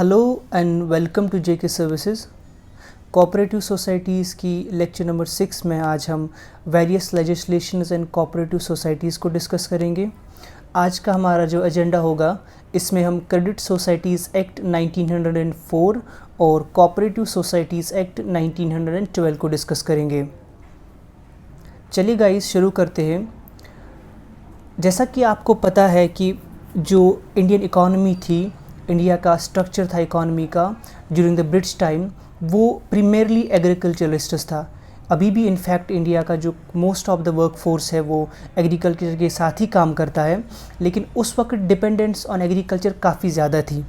Hello and welcome to JK Services. Cooperative societies की lecture number 6 में आज हम various legislations and cooperative societies को डिस्कस करेंगे। आज का हमारा जो एजेंडा होगा, इसमें हम क्रेडिट सोसाइटीज़ एक्ट 1904 और कोऑपरेटिव सोसाइटीज़ एक्ट 1912 को डिस्कस करेंगे। चलिए गाइस, शुरू करते हैं। जैसा कि आपको पता है कि जो इंडियन इकॉनमी थी, इंडिया का स्ट्रक्चर था इकॉनमी का ड्यूरिंग द ब्रिटिश टाइम, वो प्रीमियरली एग्रीकल्चरिस्ट्स था। अभी भी इनफैक्ट इंडिया का जो most of the work force है वो एग्रीकल्चर के साथ ही काम करता है, लेकिन उस वक्त डिपेंडेंस ऑन एग्रीकल्चर काफ़ी ज़्यादा थी।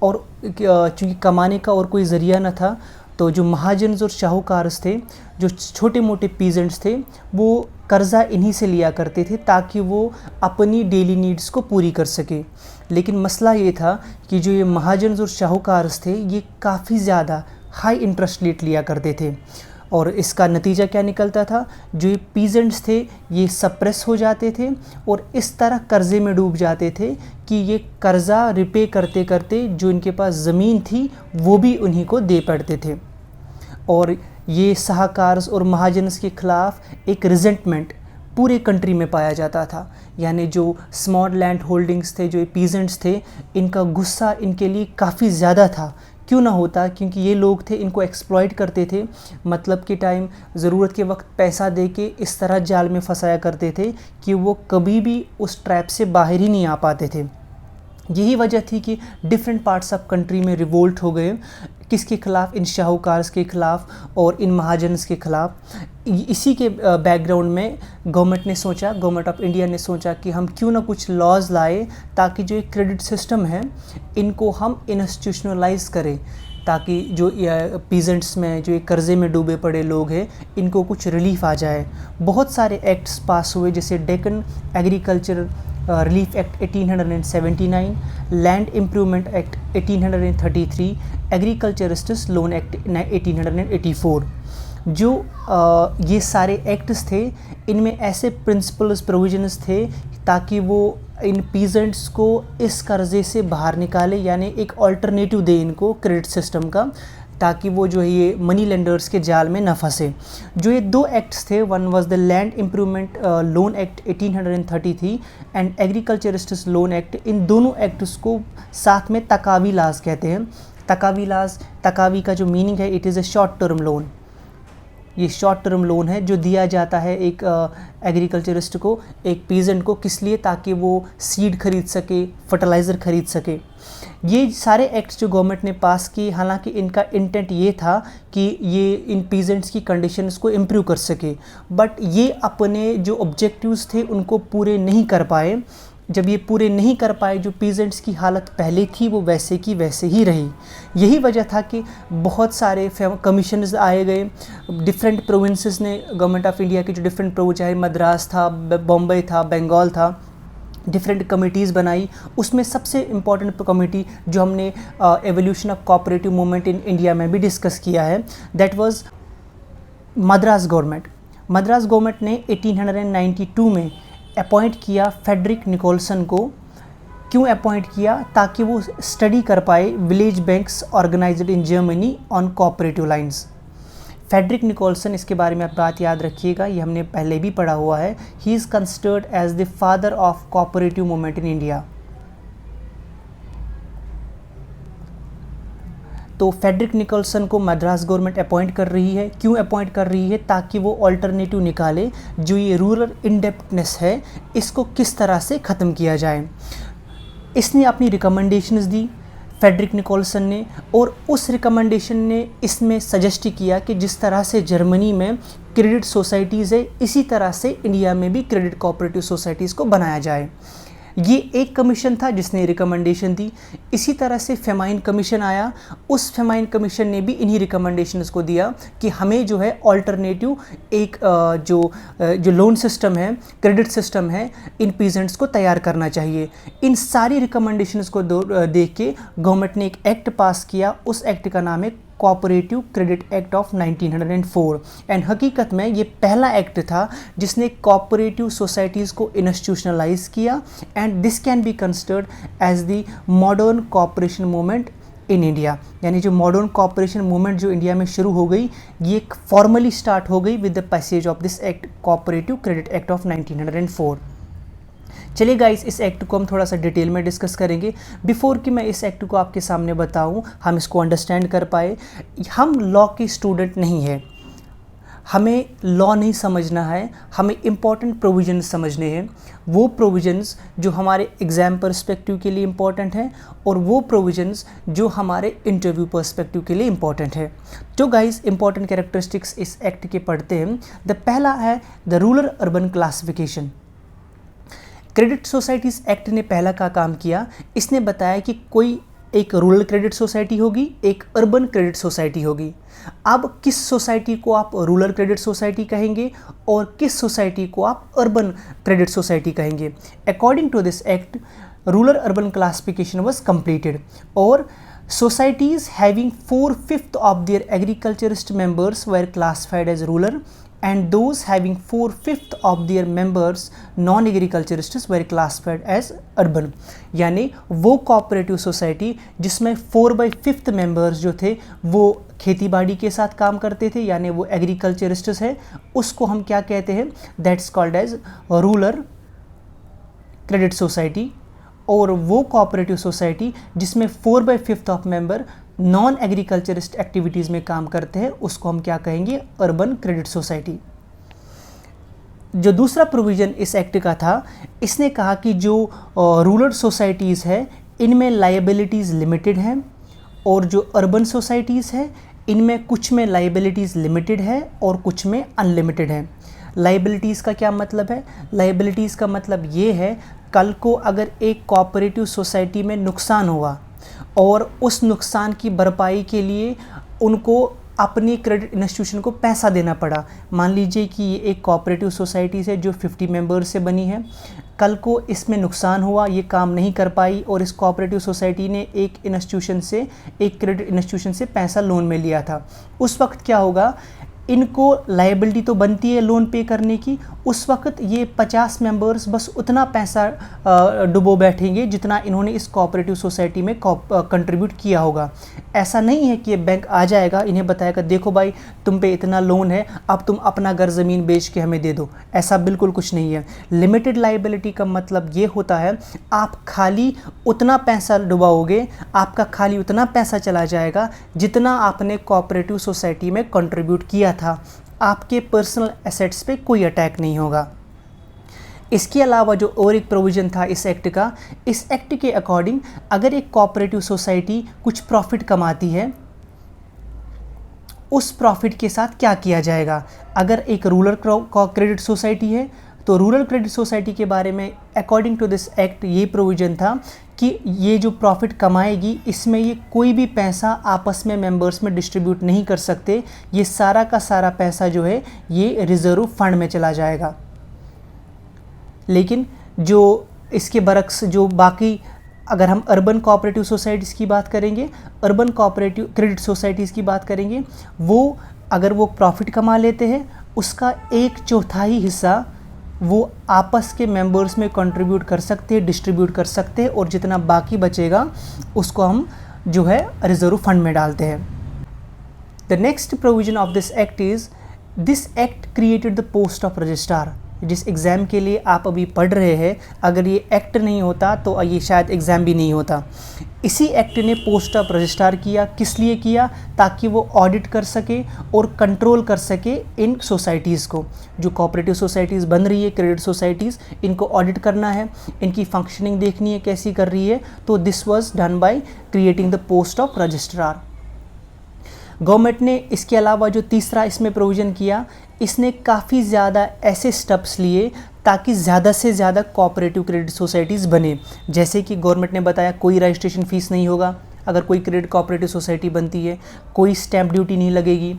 और चूँकि कमाने का और कोई ज़रिया न था, तो जो महाजन और शाहूकारस थे, जो छोटे मोटे पीजेंट्स थे, वो कर्ज़ा इन्हीं से लिया करते थे ताकि वो अपनी डेली नीड्स को पूरी कर सके। लेकिन मसला ये था कि जो ये महाजन और शाहूकारस थे, ये काफ़ी ज़्यादा हाई इंटरेस्ट रेट लिया करते थे। और इसका नतीजा क्या निकलता था, जो ये पीजेंट्स थे ये सप्रेस हो जाते थे और इस तरह कर्ज़े में डूब जाते थे कि ये कर्ज़ा रिपे करते करते जो इनके पास ज़मीन थी वो भी उन्हीं को दे पड़ते थे। और ये शाहूकारस और महाजन्स के ख़िलाफ़ एक रिजेंटमेंट पूरे कंट्री में पाया जाता था। यानी जो स्मॉल लैंड होल्डिंग्स थे, जो पीजेंट्स थे, इनका गुस्सा इनके लिए काफ़ी ज़्यादा था। क्यों ना होता, क्योंकि ये लोग थे, इनको एक्सप्लॉइट करते थे। मतलब के टाइम ज़रूरत के वक्त पैसा दे के इस तरह जाल में फंसाया करते थे कि वो कभी भी उस ट्रैप से बाहर ही नहीं आ पाते थे। यही वजह थी कि डिफरेंट पार्ट्स ऑफ कंट्री में रिवोल्ट हो गए। किसके ख़िलाफ़? इन शाहूकारस के ख़िलाफ़ और इन महाजन्स के ख़िलाफ़। इसी के बैकग्राउंड में गवर्नमेंट ऑफ इंडिया ने सोचा कि हम क्यों ना कुछ लॉज लाए ताकि जो एक क्रेडिट सिस्टम है इनको हम इंस्टीट्यूशनलाइज करें, ताकि जो पीजेंट्स में जो कर्ज़े में डूबे पड़े लोग हैं इनको कुछ रिलीफ आ जाए। बहुत सारे एक्ट्स पास हुए, जैसे Deccan Agriculture Relief Act 1879, Land Improvement Act 1833, Agriculturists Loan Act 1884। जो ये सारे एक्ट्स थे, इनमें ऐसे प्रिंसिपल्स प्रोविजंस थे ताकि वो इन पीजेंट्स को इस कर्ज़े से बाहर निकाले, यानी एक अल्टरनेटिव दे इनको क्रेडिट सिस्टम का, ताकि वो जो है ये मनी लेंडर्स के जाल में न फंसे। जो ये दो एक्ट्स थे, one was the Land Improvement Loan Act 1833 and Agriculturists Loan Act. इन दोनों एक्ट्स को साथ में तकावी लाज कहते हैं। तकावी का जो मीनिंग है, it is a short term loan. ये शॉर्ट टर्म लोन है जो दिया जाता है एक एग्रीकल्चरिस्ट को, एक पीजेंट को, किस लिए? ताकि वो सीड खरीद सके, फर्टिलाइज़र खरीद सके। ये सारे एक्ट्स जो गवर्नमेंट ने पास किए, हालांकि इनका इंटेंट ये था कि ये इन पीजेंट्स की कंडीशंस को इम्प्रूव कर सके, बट ये अपने जो ऑब्जेक्टिव्स थे उनको पूरे नहीं कर पाए। जब ये पूरे नहीं कर पाए, जो पीजेंट्स की हालत पहले थी वो वैसे की वैसे ही रही। यही वजह था कि बहुत सारे कमीशंस आए गए। डिफरेंट प्रोविंसेस ने, गवर्नमेंट ऑफ इंडिया के जो डिफरेंट प्रोविंस, चाहे मद्रास था, बॉम्बे था, बंगाल था, डिफरेंट कमिटीज़ बनाई। उसमें सबसे इम्पॉर्टेंट कमिटी जो हमने evolution of cooperative movement in India में भी डिस्कस किया है, that was Madras government. Madras government ने 1892 में अपॉइंट किया फेडरिक निकोलसन को। क्यों अपॉइंट किया? ताकि वो स्टडी कर पाए village banks organised in Germany on cooperative lines. Frederick Nicholson, इसके बारे में आप बात याद रखिएगा, ये हमने पहले भी पढ़ा हुआ है। He is considered as the father of cooperative movement in India. तो फेडरिक निकोलसन को मद्रास गवर्नमेंट अपॉइंट कर रही है। क्यों अपॉइंट कर रही है? ताकि वो अल्टरनेटिव निकाले, जो ये रूरल इंडेप्टनेस है इसको किस तरह से ख़त्म किया जाए। इसने अपनी रिकमेंडेशंस दी फेडरिक निकोलसन ने, और उस रिकमेंडेशन ने इसमें सजेस्ट किया कि जिस तरह से जर्मनी में क्रेडिट सोसाइटीज़ है, इसी तरह से इंडिया में भी क्रेडिट कोऑपरेटिव सोसाइटीज़ को बनाया जाए। ये एक कमीशन था जिसने रिकमेंडेशन दी। इसी तरह से फेमाइन कमीशन आया। उस फेमाइन कमीशन ने भी इन्हीं रिकमेंडेशंस को दिया कि हमें जो है अल्टरनेटिव एक जो लोन सिस्टम है, क्रेडिट सिस्टम है, इन पीजेंट्स को तैयार करना चाहिए। इन सारी रिकमेंडेशंस को देख के गवर्नमेंट ने एक एक्ट पास किया। उस एक्ट का नाम है cooperative credit act of 1904। And हकीकत में ये पहला एक्ट था जिसने कोऑपरेटिव सोसाइटीज़ को इंस्टीट्यूशनलाइज किया, and this can be considered as the modern cooperation movement in India, यानी जो मॉडर्न कॉपरेशन मूवमेंट जो इंडिया में शुरू हो गई, ये एक फॉर्मली स्टार्ट हो गई with the passage of this act, cooperative credit act of 1904। चलिए गाइस, इस एक्ट को हम थोड़ा सा डिटेल में डिस्कस करेंगे। बिफोर कि मैं इस एक्ट को आपके सामने बताऊं, हम इसको अंडरस्टैंड कर पाए, हम लॉ के स्टूडेंट नहीं हैं, हमें लॉ नहीं समझना है, हमें इम्पॉर्टेंट प्रोविजंस समझने हैं। वो प्रोविजंस जो हमारे एग्ज़ाम पर्सपेक्टिव के लिए इम्पॉर्टेंट हैं और वो प्रोविजंस जो हमारे इंटरव्यू पर्सपेक्टिव के लिए इम्पॉर्टेंट है। तो गाइस, इम्पॉर्टेंट कैरेक्टरिस्टिक्स इस एक्ट के पढ़ते हैं। पहला है the rural urban classification. Credit societies act ने पहला का काम किया, इसने बताया कि कोई एक रूरल क्रेडिट सोसाइटी होगी, एक अर्बन क्रेडिट सोसाइटी होगी। अब किस सोसाइटी को आप रूरल क्रेडिट सोसाइटी कहेंगे और किस सोसाइटी को आप अर्बन क्रेडिट सोसाइटी कहेंगे। According to this act, rural urban classification was completed और societies having 4/5 of their agriculturist members were classified as rural and those having 4/5 of their members non-agriculturists were classified as urban। यानी वो cooperative society जिसमें 4/5 members जो थे वो खेती बाड़ी के साथ काम करते थे, यानी वो एग्रीकल्चरिस्ट्स है, उसको हम क्या कहते हैं, that's called as rural credit society. और वो कोऑपरेटिव सोसाइटी जिसमें 4/5 of member non agriculturist activities में काम करते हैं, उसको हम क्या कहेंगे, अर्बन क्रेडिट सोसाइटी। जो दूसरा प्रोविज़न इस एक्ट का था, इसने कहा कि जो रूरल सोसाइटीज़ है इनमें लायबिलिटीज़ लिमिटेड हैं और जो अर्बन सोसाइटीज़ है इनमें कुछ में लायबिलिटीज़ लिमिटेड है और कुछ में अनलिमिटेड है। लायबिलिटीज़ का क्या मतलब है? लायबिलिटीज़ का मतलब ये है, कल को अगर एक कोऑपरेटिव सोसाइटी में नुकसान हुआ और उस नुकसान की भरपाई के लिए उनको अपनी क्रेडिट इंस्टीट्यूशन को पैसा देना पड़ा। मान लीजिए कि ये एक कोऑपरेटिव सोसाइटी से जो 50 मेंबर्स से बनी है, कल को इसमें नुकसान हुआ, ये काम नहीं कर पाई और इस कोऑपरेटिव सोसाइटी ने एक इंस्टीट्यूशन से, एक क्रेडिट इंस्टीट्यूशन से पैसा लोन में लिया था। उस वक्त क्या होगा, इनको लायबिलिटी तो बनती है लोन पे करने की, उस वक्त ये 50 मेंबर्स बस उतना पैसा डुबो बैठेंगे जितना इन्होंने इस कोऑपरेटिव सोसाइटी में कंट्रीब्यूट किया होगा। ऐसा नहीं है कि ये बैंक आ जाएगा, इन्हें बताएगा देखो भाई तुम पे इतना लोन है, अब तुम अपना घर ज़मीन बेच के हमें दे दो, ऐसा बिल्कुल कुछ नहीं है। लिमिटेड लायबिलिटी का मतलब ये होता है, आप खाली उतना पैसा डुबाओगे, आपका खाली उतना पैसा चला जाएगा जितना आपने कोऑपरेटिव सोसाइटी में कंट्रीब्यूट किया था, आपके पर्सनल एसेट्स पे कोई अटैक नहीं होगा। इसके अलावा जो और एक प्रोविज़न था इस एक्ट का, इस एक्ट के अकॉर्डिंग अगर एक कोऑपरेटिव सोसाइटी कुछ प्रॉफिट कमाती है, उस प्रॉफिट के साथ क्या किया जाएगा। अगर एक रूरल क्रेडिट सोसाइटी है तो रूरल क्रेडिट सोसाइटी के बारे में अकॉर्डिंग टू दिस एक्ट ये प्रोविज़न था कि ये जो प्रॉफिट कमाएगी इसमें ये कोई भी पैसा आपस में मेंबर्स में डिस्ट्रीब्यूट नहीं कर सकते, ये सारा का सारा पैसा जो है ये रिज़र्व फंड में चला जाएगा। लेकिन जो इसके बरक्स जो बाकी, अगर हम अर्बन कोऑपरेटिव सोसाइटीज़ की बात करेंगे, अर्बन कोऑपरेटिव क्रेडिट सोसाइटीज़ की बात करेंगे, वो अगर वो प्रॉफिट कमा लेते हैं उसका 1/4 हिस्सा वो आपस के मेंबर्स में कंट्रीब्यूट कर सकते हैं, डिस्ट्रीब्यूट कर सकते हैं, और जितना बाकी बचेगा उसको हम जो है रिजर्व फंड में डालते हैं। The next provision of this act is, this act created the post of registrar. जिस एग्ज़ाम के लिए आप अभी पढ़ रहे हैं, अगर ये एक्ट नहीं होता तो ये शायद एग्ज़ाम भी नहीं होता। इसी एक्ट ने पोस्ट ऑफ रजिस्ट्रार किया, किस लिए किया, ताकि वो ऑडिट कर सके और कंट्रोल कर सके इन सोसाइटीज़ को। जो कोऑपरेटिव सोसाइटीज़ बन रही है, क्रेडिट सोसाइटीज़, इनको ऑडिट करना है, इनकी फंक्शनिंग देखनी है कैसी कर रही है, तो this was done by creating the post of registrar. Government ने इसके अलावा जो तीसरा इसमें प्रोविज़न किया, इसने काफ़ी ज़्यादा ऐसे स्टेप्स लिए ताकि ज़्यादा से ज़्यादा कोऑपरेटिव क्रेडिट सोसाइटीज़ बने। जैसे कि गवर्नमेंट ने बताया कोई रजिस्ट्रेशन फ़ीस नहीं होगा अगर कोई क्रेडिट कोऑपरेटिव सोसाइटी बनती है, कोई स्टैंप ड्यूटी नहीं लगेगी,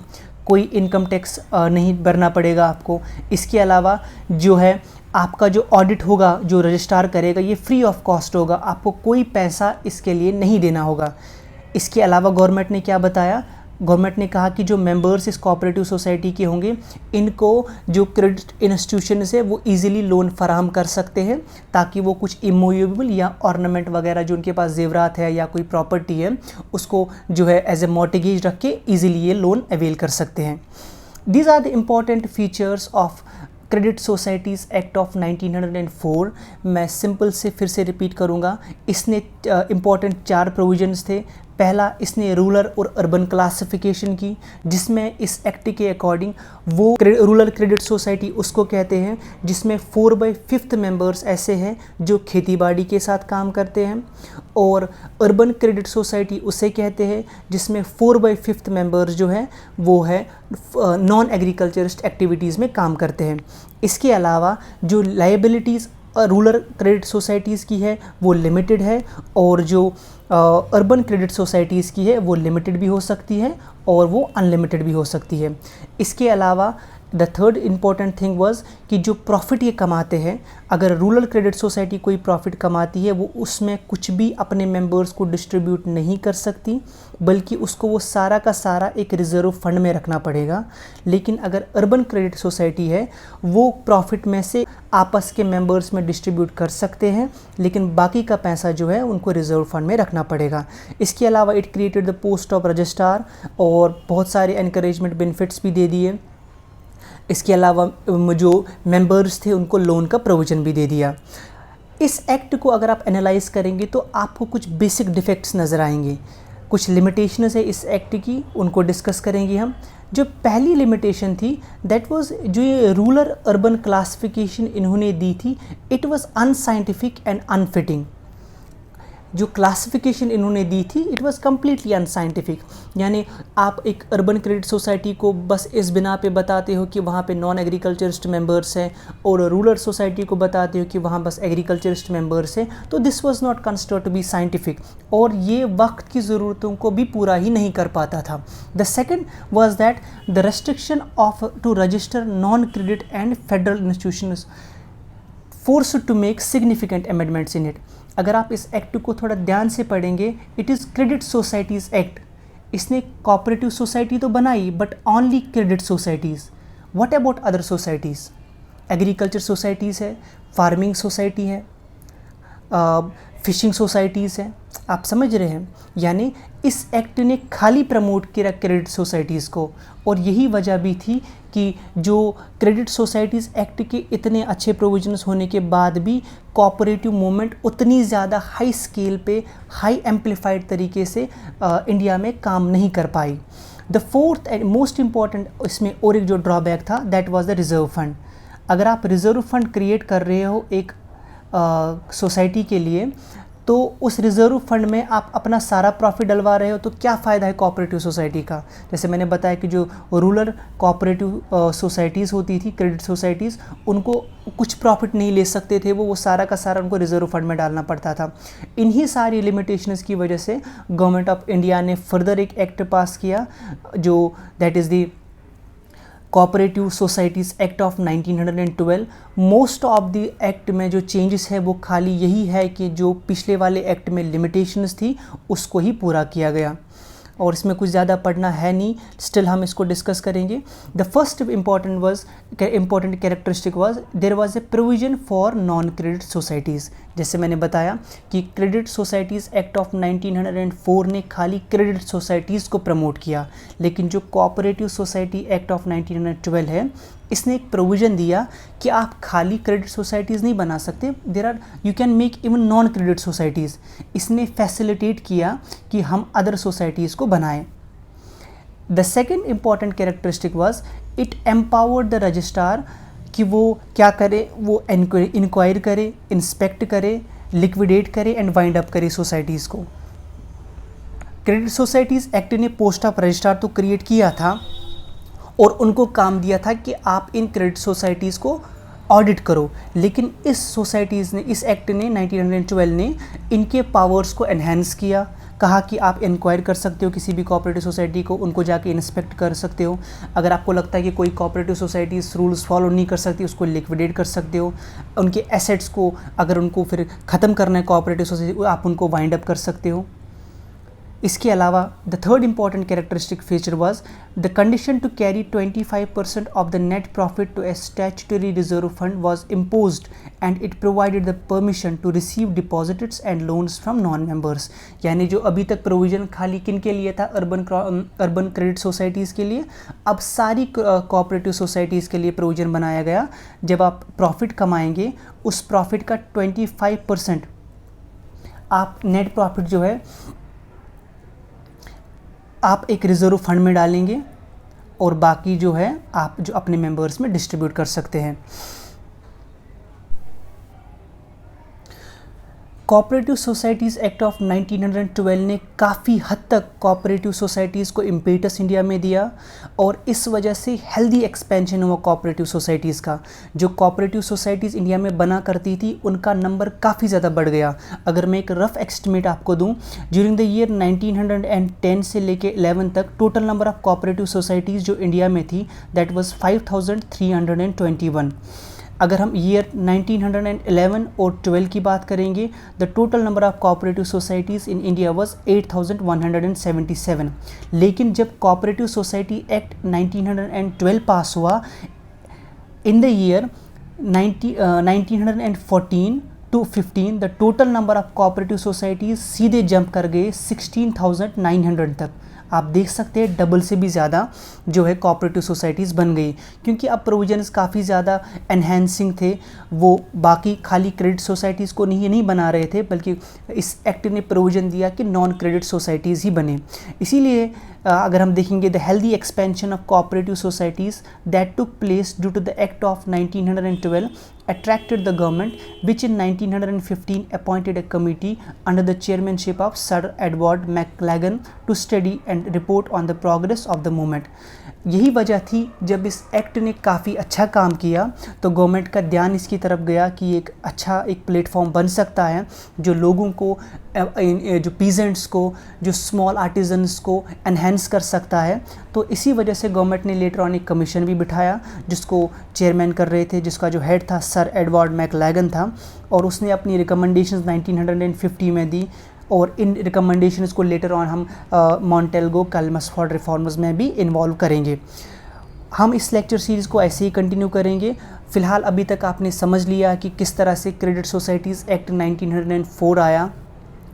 कोई इनकम टैक्स नहीं भरना पड़ेगा आपको। इसके अलावा जो है आपका जो ऑडिट होगा, जो रजिस्ट्रार करेगा, ये फ्री ऑफ कॉस्ट होगा, आपको कोई पैसा इसके लिए नहीं देना होगा। इसके अलावा गवर्नमेंट ने क्या बताया, गवर्नमेंट ने कहा कि जो मेंबर्स इस कोऑपरेटिव सोसाइटी के होंगे इनको जो क्रेडिट इंस्टीट्यूशंस है वो इजीली लोन फराहम कर सकते हैं, ताकि वो कुछ इमूवेबल या ऑर्नामेंट वगैरह जो उनके पास जेवरात है या कोई प्रॉपर्टी है उसको जो है एज ए मॉर्टगेज रख के ईजिली ये लोन अवेल कर सकते हैं। These are the important features of credit societies act of 1904। मैं सिंपल से फिर से रिपीट करूँगा। इसने इम्पॉर्टेंट 4 प्रोविजंस थे। पहला, इसने रूरल और अर्बन क्लासिफिकेशन की, जिसमें इस एक्ट के अकॉर्डिंग वो रूरल क्रेडिट सोसाइटी उसको कहते हैं जिसमें 4/5 मेंबर्स ऐसे हैं जो खेतीबाड़ी के साथ काम करते हैं, और अर्बन क्रेडिट सोसाइटी उसे कहते हैं जिसमें 4/5 मेंबर्स जो हैं वो है नॉन एग्रीकल्चरिस्ट एक्टिविटीज़ में काम करते हैं। इसके अलावा जो लायबिलिटीज़ रूरल क्रेडिट सोसाइटीज़ की है वो लिमिटेड है, और जो अर्बन क्रेडिट सोसाइटीज़ की है वो लिमिटेड भी हो सकती है और वो अनलिमिटेड भी हो सकती है। इसके अलावा the third important thing was कि जो प्रॉफिट ये कमाते हैं, अगर रूरल क्रेडिट सोसाइटी कोई प्रॉफिट कमाती है वो उसमें कुछ भी अपने मेंबर्स को डिस्ट्रीब्यूट नहीं कर सकती, बल्कि उसको वो सारा का सारा एक रिज़र्व फंड में रखना पड़ेगा। लेकिन अगर अर्बन क्रेडिट सोसाइटी है वो प्रॉफिट में से आपस के मेंबर्स में डिस्ट्रीब्यूट कर सकते हैं, लेकिन बाकी का पैसा जो है उनको रिज़र्व फंड में रखना पड़ेगा। इसके अलावा it created the post of registrar और बहुत सारे एनकरेजमेंट बेनिफिट्स भी दे दिए। इसके अलावा जो मेंबर्स थे उनको लोन का प्रोविज़न भी दे दिया। इस एक्ट को अगर आप एनालाइज करेंगे तो आपको कुछ बेसिक डिफेक्ट्स नज़र आएंगे, कुछ लिमिटेशंस है इस एक्ट की, उनको डिस्कस करेंगे हम। जो पहली लिमिटेशन थी दैट वाज जो ये रूरल अर्बन क्लासिफिकेशन इन्होंने दी थी, इट वाज अनसाइंटिफिक एंड अनफिटिंग। जो क्लासिफिकेशन इन्होंने दी थी इट वाज कम्प्लीटली अनसाइंटिफिक। यानी आप एक अर्बन क्रेडिट सोसाइटी को बस इस बिना पे बताते हो कि वहाँ पे नॉन एग्रीकल्चरिस्ट मेंबर्स हैं, और रूरल सोसाइटी को बताते हो कि वहाँ बस एग्रीकल्चरिस्ट मेंबर्स हैं, तो this was not considered to be scientific, और ये वक्त की ज़रूरतों को भी पूरा ही नहीं कर पाता था। The second was that the restriction of to register non credit and federal institutions forced to make significant amendments in it. अगर आप इस एक्ट को थोड़ा ध्यान से पढ़ेंगे, it is credit societies act. इसने कोऑपरेटिव सोसाइटी तो बनाई but only credit societies. What about other societies? Agriculture societies है, फार्मिंग सोसाइटी है, फिशिंग सोसाइटीज़ हैं। आप समझ रहे हैं? यानी इस एक्ट ने खाली प्रमोट किया क्रेडिट सोसाइटीज़ को, और यही वजह भी थी कि जो क्रेडिट सोसाइटीज़ एक्ट के इतने अच्छे प्रोविजंस होने के बाद भी कोऑपरेटिव मूवमेंट उतनी ज़्यादा हाई स्केल पे, हाई एम्पलीफाइड तरीके से इंडिया में काम नहीं कर पाई। The fourth and most important इसमें और एक जो ड्रॉबैक था that was the reserve fund. अगर आप रिज़र्व फंड क्रिएट कर रहे हो एक सोसाइटी के लिए, तो उस रिज़र्व फंड में आप अपना सारा प्रॉफिट डलवा रहे हो, तो क्या फ़ायदा है कोऑपरेटिव सोसाइटी का? जैसे मैंने बताया कि जो रूरल कोऑपरेटिव सोसाइटीज़ होती थी, क्रेडिट सोसाइटीज़, उनको कुछ प्रॉफिट नहीं ले सकते थे, वो सारा का सारा उनको रिज़र्व फंड में डालना पड़ता था। इन्हीं सारी लिमिटेशंस की वजह से गवर्नमेंट ऑफ इंडिया ने फर्दर एक एक्ट पास किया जो that is the cooperative societies act of 1912। Most of the act में जो चेंजेस है वो खाली यही है कि जो पिछले वाले एक्ट में लिमिटेशंस थी उसको ही पूरा किया गया, और इसमें कुछ ज़्यादा पढ़ना है नहीं, स्टिल हम इसको डिस्कस करेंगे। The first important characteristic was there was a provision for non credit societies. जैसे मैंने बताया कि क्रेडिट सोसाइटीज़ एक्ट ऑफ 1904 ने खाली क्रेडिट सोसाइटीज़ को प्रमोट किया, लेकिन जो कोऑपरेटिव सोसाइटी एक्ट ऑफ 1912 है, इसने एक प्रोविज़न दिया कि आप खाली क्रेडिट सोसाइटीज़ नहीं बना सकते, you can make even non credit societies. इसने फैसिलिटेट किया कि हम अदर सोसाइटीज़ को बनाएं। The second important characteristic was it empowered the registrar कि वो क्या करे, वो इंक्वायर करे, इंस्पेक्ट करे, लिक्विडेट करे एंड वाइंड अप करे सोसाइटीज़ को। क्रेडिट सोसाइटीज़ एक्ट ने पोस्ट ऑफ रजिस्ट्रार तो क्रिएट किया था और उनको काम दिया था कि आप इन क्रेडिट सोसाइटीज़ को ऑडिट करो, लेकिन इस एक्ट ने 1912 ने इनके पावर्स को एनहेंस किया। कहा कि आप इंक्वायर कर सकते हो किसी भी कोऑपरेटिव सोसाइटी को, उनको जाके इंस्पेक्ट कर सकते हो। अगर आपको लगता है कि कोई कोऑपरेटिव सोसाइटी रूल्स फॉलो नहीं कर सकती, उसको लिक्विडेट कर सकते हो। उनके एसेट्स को अगर उनको फिर ख़त्म करना है कोऑपरेटिव सोसाइटी, आप उनको वाइंड अप कर सकते हो। इसके अलावा the third important characteristic feature was the condition to carry 25% of the net profit to a statutory reserve fund was imposed and it provided the permission to receive deposits and loans from non members. यानी जो अभी तक provision खाली किन के लिए था, urban credit societies के लिए, अब सारी कोऑपरेटिव सोसाइटीज़ के लिए प्रोविज़न बनाया गया। जब आप प्रॉफिट कमाएंगे उस प्रॉफिट का 25% आप नेट प्रॉफिट जो है आप एक रिज़र्व फंड में डालेंगे और बाकी जो है आप जो अपने मेंबर्स में डिस्ट्रीब्यूट कर सकते हैं। कोऑपरेटिव सोसाइटीज़ एक्ट ऑफ 1912 ने काफ़ी हद तक कोऑपरेटिव सोसाइटीज़ को इम्पेटस इंडिया में दिया और इस वजह से हेल्दी एक्सपेंशन हुआ कोऑपरेटिव सोसाइटीज़ का। जो कोऑपरेटिव सोसाइटीज़ इंडिया में बना करती थी उनका नंबर काफ़ी ज़्यादा बढ़ गया। अगर मैं एक रफ़ एस्टिमेट आपको दूं, ड्यूरिंग द ईयर 1910 से लेके 11 तक total number of cooperative societies जो इंडिया में थी दैट वाज 5321। अगर हम ईयर 1911 और 12 की बात करेंगे, the total number of cooperative societies in India was 8177। लेकिन जब कोऑपरेटिव सोसाइटी एक्ट 1912 पास हुआ in the year 1914 to 15, the total number of cooperative societies सीधे जंप कर गए 16,900 तक। आप देख सकते हैं डबल से भी ज़्यादा जो है कोऑपरेटिव सोसाइटीज़ बन गई, क्योंकि अब प्रोविजंस काफ़ी ज़्यादा एनहेंसिंग थे। वो बाकी खाली क्रेडिट सोसाइटीज़ को नहीं बना रहे थे, बल्कि इस एक्ट ने प्रोविज़न दिया कि नॉन क्रेडिट सोसाइटीज़ ही बने। इसीलिए अगर हम देखेंगे the healthy expansion of cooperative societies that took place due to the act of 1912 attracted the government, which in 1915 appointed a committee under the chairmanship of Sir Edward McLagan to study and report on the progress of the movement। यही वजह थी जब इस act ने काफ़ी अच्छा काम किया तो गवर्नमेंट का ध्यान इसकी तरफ गया कि एक अच्छा एक प्लेटफॉर्म बन सकता है जो लोगों को, जो पीजेंट्स को, जो स्मॉल आर्टिजन्स को एनहेंस कर सकता है। तो इसी वजह से गवर्नमेंट ने लेटर ऑन एक कमीशन भी बिठाया जिसको चेयरमैन कर रहे थे, जिसका जो हेड था सर एडवर्ड मैकलैगन था, और उसने अपनी रिकमेंडेशंस 1950 में दी और इन रिकमेंडेशंस को लेटर ऑन हम मॉन्टेल्गो कैल्मसफोर्ड रिफॉर्म्स में भी इन्वॉल्व करेंगे। हम इस लेक्चर सीरीज़ को ऐसे ही कंटिन्यू करेंगे। फ़िलहाल अभी तक आपने समझ लिया कि किस तरह से क्रेडिट सोसाइटीज़ एक्ट 1904 आया,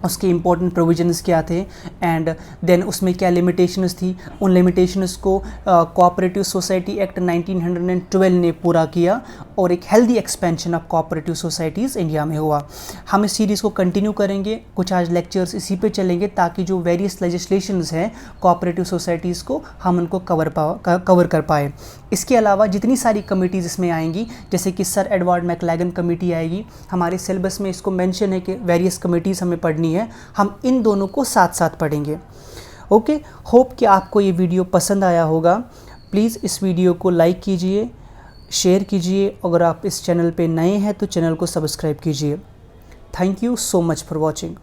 उसके इम्पोर्टेंट प्रोविजंस क्या थे एंड देन उसमें क्या लिमिटेशंस थी। उन लिमिटेशंस को कोऑपरेटिव सोसाइटी एक्ट 1912 ने पूरा किया और एक healthy expansion of cooperative societies India में हुआ। हम इस सीरीज़ को कंटिन्यू करेंगे, कुछ आज लेक्चर्स इसी पे चलेंगे ताकि जो वेरियस लेजिस्लेशंस हैं कोऑपरेटिव सोसाइटीज़ को हम उनको कवर कर पाए। इसके अलावा जितनी सारी कमिटीज़ इसमें आएंगी, जैसे कि सर एडवर्ड मैकलैगन कमेटी आएगी, हमारे सिलेबस में इसको मेंशन है कि वेरियस कमिटीज़ हमें पढ़नी है, हम इन दोनों को साथ साथ पढ़ेंगे। ओके, होप कि आपको ये वीडियो पसंद आया होगा। प्लीज़ इस वीडियो को लाइक कीजिए, शेयर कीजिए। अगर आप इस चैनल पे नए हैं तो चैनल को सब्सक्राइब कीजिए। Thank you so much for watching.